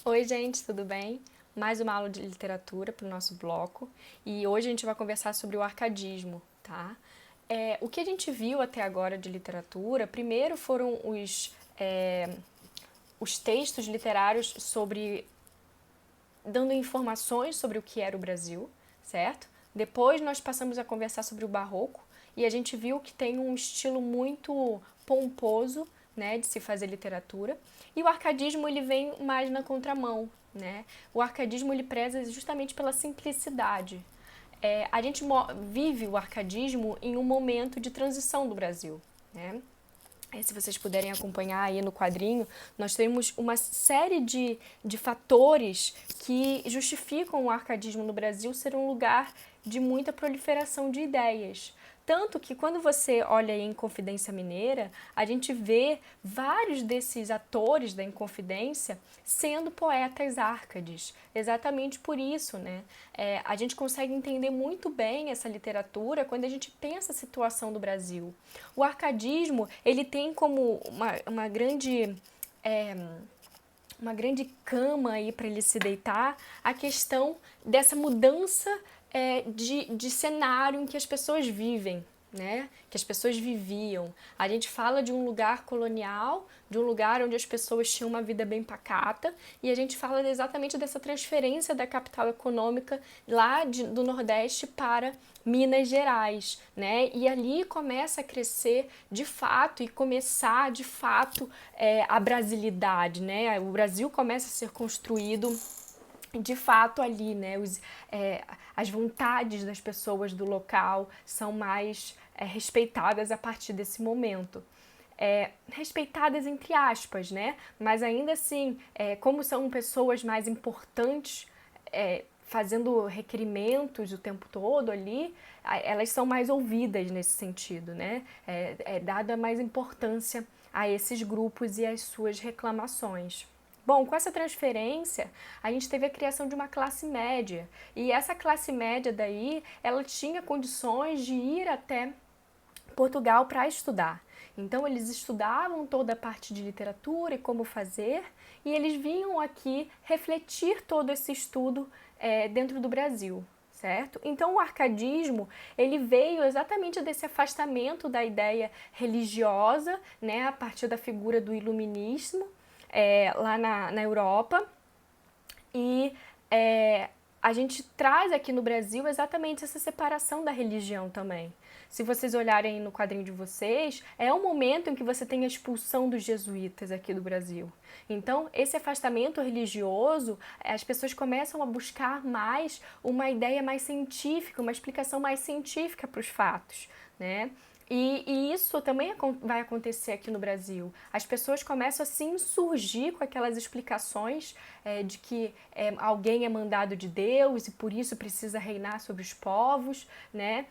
Oi, gente, tudo bem? Mais uma aula de literatura para o nosso bloco e hoje a gente vai conversar sobre o arcadismo, tá? O que a gente viu até agora de literatura, primeiro foram os textos literários dando informações sobre o que era o Brasil, certo? Depois nós passamos a conversar sobre o barroco e a gente viu que tem um estilo muito pomposo, né, de se fazer literatura. E o arcadismo ele vem mais na contramão, né? O arcadismo ele preza justamente pela simplicidade. A gente vive o arcadismo em um momento de transição do Brasil, né? Se vocês puderem acompanhar aí no quadrinho, nós temos uma série de fatores que justificam o arcadismo no Brasil ser um lugar de muita proliferação de ideias. Tanto que quando você olha em Inconfidência Mineira, a gente vê vários desses atores da Inconfidência sendo poetas árcades. Exatamente por isso, né? A gente consegue entender muito bem essa literatura quando a gente pensa a situação do Brasil. O arcadismo, ele tem como uma grande cama aí para ele se deitar a questão dessa mudança de cenário em que as pessoas vivem, né? Que as pessoas viviam. A gente fala de um lugar colonial, de um lugar onde as pessoas tinham uma vida bem pacata, e a gente fala exatamente dessa transferência da capital econômica do Nordeste para Minas Gerais, né? E ali começa a crescer de fato e começar de fato a brasilidade, né? O Brasil começa a ser construído de fato ali, né? As vontades das pessoas do local são mais respeitadas a partir desse momento. Respeitadas entre aspas, né? Mas ainda assim, como são pessoas mais importantes, fazendo requerimentos o tempo todo ali, elas são mais ouvidas nesse sentido, né? É dada mais importância a esses grupos e às suas reclamações. Bom, com essa transferência, a gente teve a criação de uma classe média. E essa classe média daí, ela tinha condições de ir até Portugal para estudar. Então eles estudavam toda a parte de literatura e como fazer, e eles vinham aqui refletir todo esse estudo dentro do Brasil, certo? Então o arcadismo ele veio exatamente desse afastamento da ideia religiosa, né, a partir da figura do iluminismo lá na Europa, e a gente traz aqui no Brasil exatamente essa separação da religião também. Se vocês olharem no quadrinho de vocês, é um momento em que você tem a expulsão dos jesuítas aqui do Brasil. Então, esse afastamento religioso, as pessoas começam a buscar mais uma ideia mais científica, uma explicação mais científica para os fatos, né? E isso também vai acontecer aqui no Brasil. As pessoas começam a se insurgir com aquelas explicações de que alguém é mandado de Deus e por isso precisa reinar sobre os povos, né?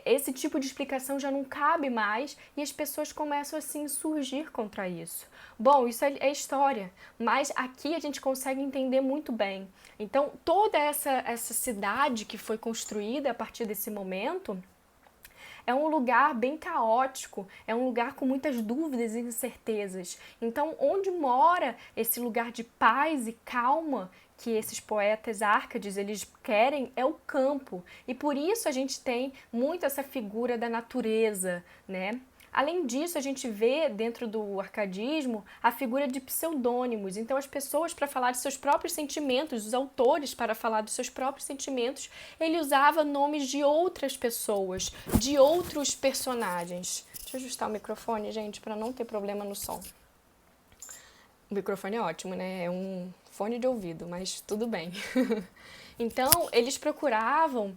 Esse tipo de explicação já não cabe mais e as pessoas começam a se insurgir contra isso. Bom, isso é história, mas aqui a gente consegue entender muito bem. Então, toda essa cidade que foi construída a partir desse momento é um lugar bem caótico, é um lugar com muitas dúvidas e incertezas. Então, onde mora esse lugar de paz e calma que esses poetas árcades eles querem é o campo. E por isso a gente tem muito essa figura da natureza, né? Além disso, a gente vê dentro do arcadismo a figura de pseudônimos. Então, as pessoas, para falar de seus próprios sentimentos, os autores, para falar dos seus próprios sentimentos, ele usava nomes de outras pessoas, de outros personagens. Deixa eu ajustar o microfone, gente, para não ter problema no som. O microfone é ótimo, né? É um fone de ouvido, mas tudo bem. Então, eles procuravam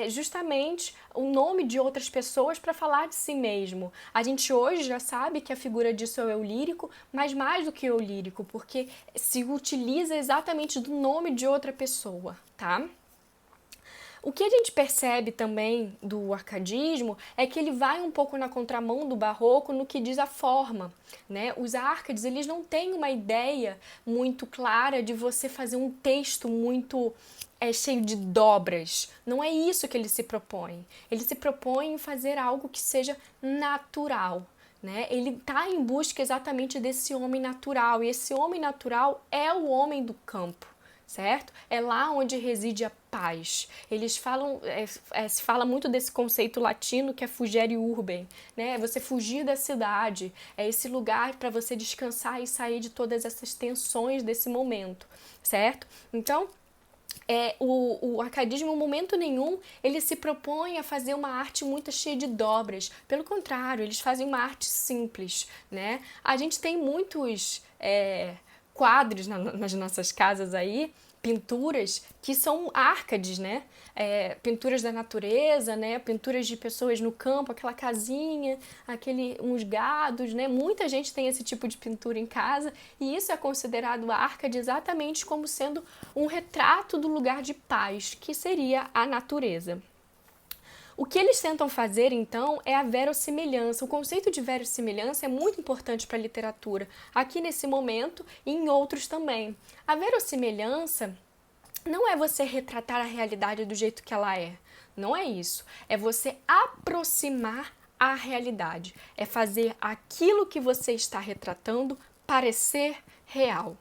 justamente o nome de outras pessoas para falar de si mesmo. A gente hoje já sabe que a figura disso é o eu lírico, mas mais do que o eu lírico, porque se utiliza exatamente do nome de outra pessoa, tá? O que a gente percebe também do arcadismo é que ele vai um pouco na contramão do barroco no que diz a forma, né? Os árcades, eles não têm uma ideia muito clara de você fazer um texto muito cheio de dobras. Não é isso que ele se propõe. Ele se propõe em fazer algo que seja natural, né? Ele está em busca exatamente desse homem natural, e esse homem natural é o homem do campo, certo? É lá onde reside a paz. Eles falam, se fala muito desse conceito latino que é fugere urbem, né? É você fugir da cidade, é esse lugar para você descansar e sair de todas essas tensões desse momento, certo? Então, o arcadismo, em momento nenhum, ele se propõe a fazer uma arte muito cheia de dobras. Pelo contrário, eles fazem uma arte simples, né? A gente tem muitos quadros nas nossas casas aí, pinturas que são arcades, né? Pinturas da natureza, né? Pinturas de pessoas no campo, aquela casinha, uns gados, né? Muita gente tem esse tipo de pintura em casa e isso é considerado arcade exatamente como sendo um retrato do lugar de paz, que seria a natureza. O que eles tentam fazer, então, é a verossimilhança. O conceito de verossimilhança é muito importante para a literatura, aqui nesse momento e em outros também. A verossimilhança não é você retratar a realidade do jeito que ela é. Não é isso. É você aproximar a realidade. É fazer aquilo que você está retratando parecer real.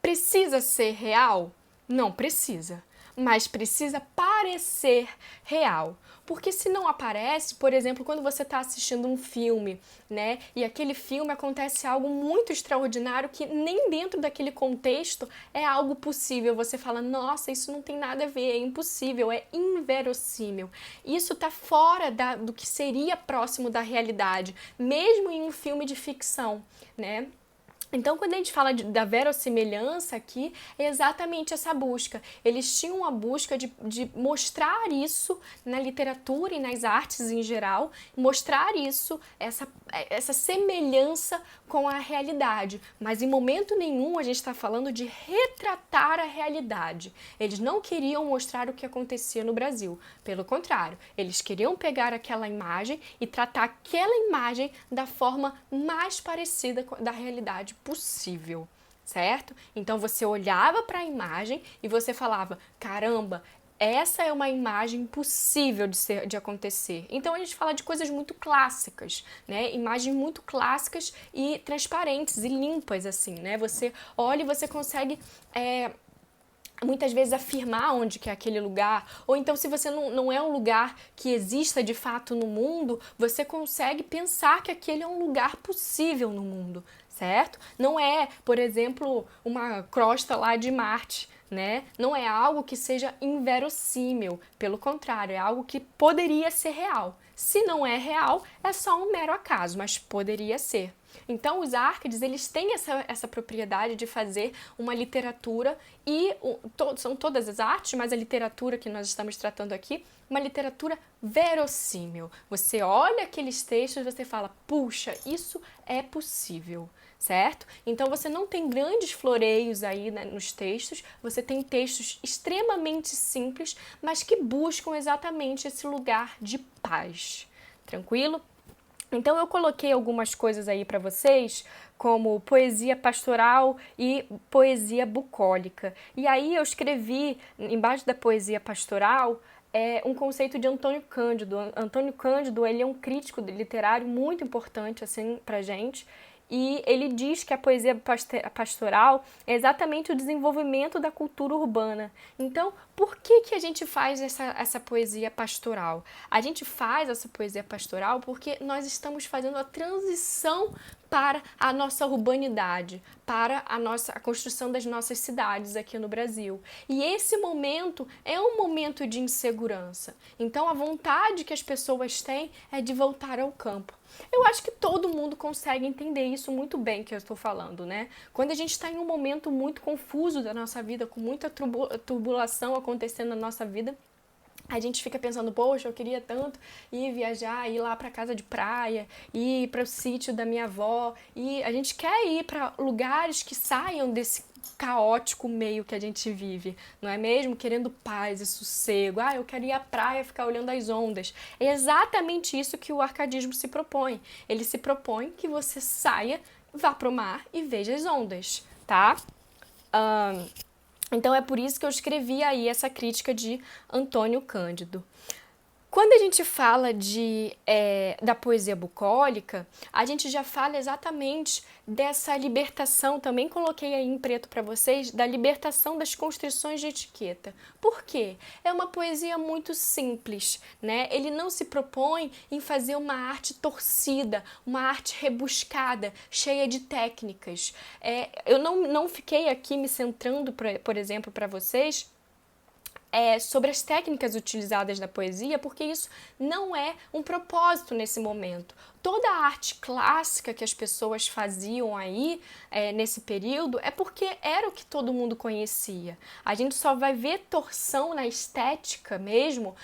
Precisa ser real? Não precisa, mas precisa parecer real. Porque se não aparece, por exemplo, quando você está assistindo um filme, né, e aquele filme acontece algo muito extraordinário que nem dentro daquele contexto é algo possível. Você fala, nossa, isso não tem nada a ver, é impossível, é inverossímil. Isso está fora do que seria próximo da realidade, mesmo em um filme de ficção, né? Então, quando a gente fala da verossimilhança aqui, é exatamente essa busca. Eles tinham a busca de mostrar isso na literatura e nas artes em geral, mostrar isso, essa semelhança com a realidade. Mas em momento nenhum a gente está falando de retratar a realidade. Eles não queriam mostrar o que acontecia no Brasil. Pelo contrário, eles queriam pegar aquela imagem e tratar aquela imagem da forma mais parecida da realidade possível, certo? Então você olhava para a imagem e você falava, caramba, essa é uma imagem possível de acontecer. Então a gente fala de coisas muito clássicas, né? Imagens muito clássicas e transparentes e limpas, assim, né? Você olha e você consegue muitas vezes afirmar onde que é aquele lugar, ou então se você não é um lugar que exista de fato no mundo, você consegue pensar que aquele é um lugar possível no mundo, certo? Não é, por exemplo, uma crosta lá de Marte, né? Não é algo que seja inverossímil, pelo contrário, é algo que poderia ser real. Se não é real, é só um mero acaso, mas poderia ser. Então, os arcades, eles têm essa propriedade de fazer uma literatura são todas as artes, mas a literatura que nós estamos tratando aqui, uma literatura verossímil. Você olha aqueles textos e você fala, puxa, isso é possível, certo? Então, você não tem grandes floreios aí, né, nos textos, você tem textos extremamente simples, mas que buscam exatamente esse lugar de paz. Tranquilo? Então eu coloquei algumas coisas aí para vocês, como poesia pastoral e poesia bucólica. E aí eu escrevi, embaixo da poesia pastoral, um conceito de Antônio Cândido. Antônio Cândido, ele é um crítico literário muito importante assim pra gente. E ele diz que a poesia pastoral é exatamente o desenvolvimento da cultura urbana. Então, por que a gente faz essa poesia pastoral? A gente faz essa poesia pastoral porque nós estamos fazendo a transição para a nossa urbanidade, para a construção das nossas cidades aqui no Brasil. E esse momento é um momento de insegurança. Então, a vontade que as pessoas têm é de voltar ao campo. Eu acho que todo mundo consegue entender isso muito bem que eu estou falando, né? Quando a gente está em um momento muito confuso da nossa vida, com muita turbulação acontecendo na nossa vida, a gente fica pensando, poxa, eu queria tanto ir viajar, ir lá para casa de praia, ir para o sítio da minha avó, e a gente quer ir para lugares que saiam desse caótico meio que a gente vive, não é mesmo? Querendo paz e sossego. Eu quero ir à praia, ficar olhando as ondas. É exatamente isso que o arcadismo se propõe. Ele se propõe que você saia, vá para o mar e veja as ondas, tá? Então é por isso que eu escrevi aí essa crítica de Antônio Cândido. Quando a gente fala da poesia bucólica, a gente já fala exatamente dessa libertação, também coloquei aí em preto para vocês, da libertação das constrições de etiqueta. Por quê? É uma poesia muito simples, né? Ele não se propõe em fazer uma arte torcida, uma arte rebuscada, cheia de técnicas. Eu não fiquei aqui me centrando, por exemplo, para vocês, sobre as técnicas utilizadas na poesia, porque isso não é um propósito nesse momento. Toda a arte clássica que as pessoas faziam aí nesse período é porque era o que todo mundo conhecia. A gente só vai ver torção na estética mesmo,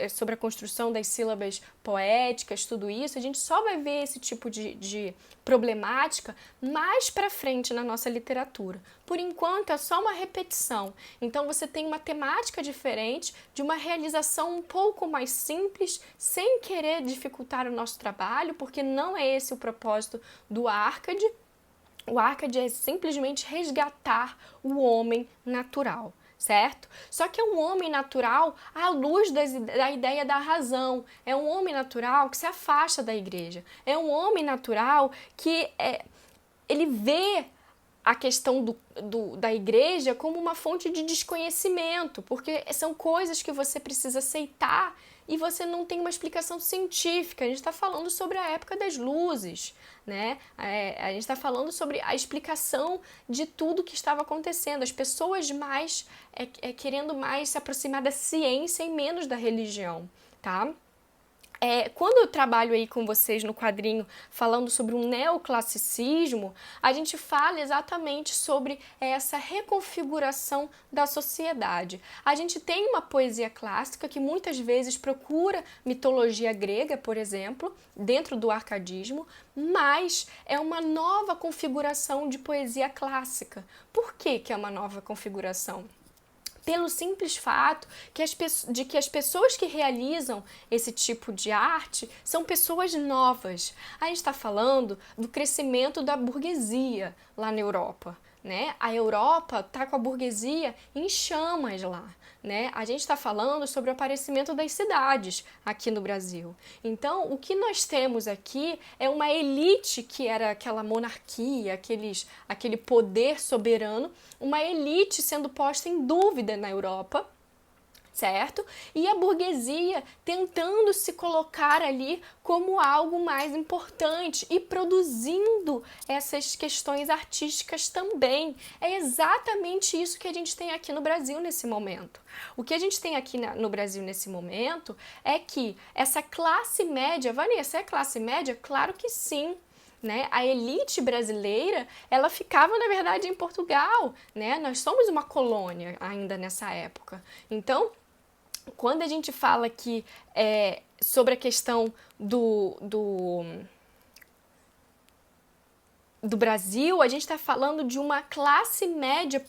sobre a construção das sílabas poéticas, tudo isso, a gente só vai ver esse tipo de problemática mais para frente na nossa literatura. Por enquanto é só uma repetição. Então você tem uma temática diferente, de uma realização um pouco mais simples, sem querer dificultar o nosso trabalho, porque não é esse o propósito do Árcade. O Árcade é simplesmente resgatar o homem natural, certo? Só que é um homem natural à luz da ideia da razão. É um homem natural que se afasta da igreja. É um homem natural que ele vê a questão da igreja como uma fonte de desconhecimento, porque são coisas que você precisa aceitar e você não tem uma explicação científica. A gente está falando sobre a época das luzes, né? A gente está falando sobre a explicação de tudo que estava acontecendo. As pessoas mais querendo mais se aproximar da ciência e menos da religião, tá? Quando eu trabalho aí com vocês no quadrinho falando sobre um neoclassicismo, a gente fala exatamente sobre essa reconfiguração da sociedade. A gente tem uma poesia clássica que muitas vezes procura mitologia grega, por exemplo, dentro do arcadismo, mas é uma nova configuração de poesia clássica. Por que é uma nova configuração? Pelo simples fato de que as pessoas que realizam esse tipo de arte são pessoas novas. A gente está falando do crescimento da burguesia lá na Europa, né? A Europa está com a burguesia em chamas lá, né? A gente está falando sobre o aparecimento das cidades aqui no Brasil. Então, o que nós temos aqui é uma elite que era aquela monarquia, aquele poder soberano, uma elite sendo posta em dúvida na Europa, certo? E a burguesia tentando se colocar ali como algo mais importante e produzindo essas questões artísticas também. É exatamente isso que a gente tem aqui no Brasil nesse momento. O que a gente tem aqui no Brasil nesse momento é que essa classe média, Vanessa, é classe média? Claro que sim. Né? A elite brasileira, ela ficava, na verdade, em Portugal, né? Nós somos uma colônia ainda nessa época. Então, quando a gente fala aqui sobre a questão do Brasil, a gente está falando de uma classe média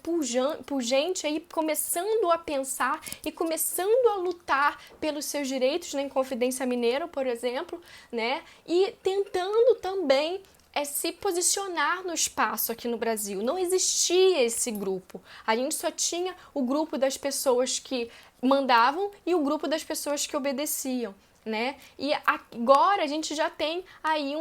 pujante aí, começando a pensar e começando a lutar pelos seus direitos na Inconfidência Mineira, por exemplo, né? E tentando também se posicionar no espaço aqui no Brasil. Não existia esse grupo. A gente só tinha o grupo das pessoas que mandavam e o grupo das pessoas que obedeciam, né? E agora a gente já tem aí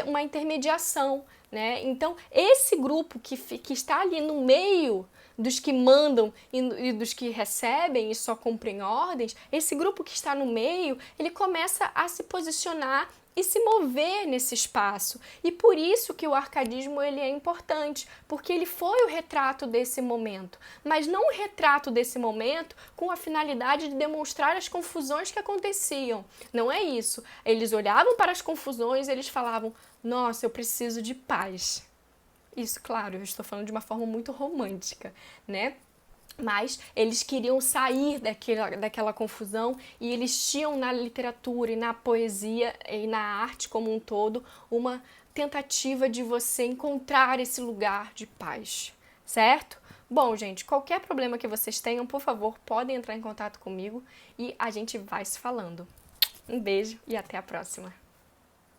uma intermediação, né? Então, esse grupo que está ali no meio dos que mandam e dos que recebem e só cumprem ordens, esse grupo que está no meio, ele começa a se posicionar e se mover nesse espaço. E por isso que o arcadismo ele é importante, porque ele foi o retrato desse momento, mas não o retrato desse momento com a finalidade de demonstrar as confusões que aconteciam. Não é isso. Eles olhavam para as confusões e eles falavam: nossa, eu preciso de paz. Isso, claro, eu estou falando de uma forma muito romântica, né? Mas eles queriam sair daquela confusão e eles tinham na literatura e na poesia e na arte como um todo uma tentativa de você encontrar esse lugar de paz, certo? Bom, gente, qualquer problema que vocês tenham, por favor, podem entrar em contato comigo e a gente vai se falando. Um beijo e até a próxima!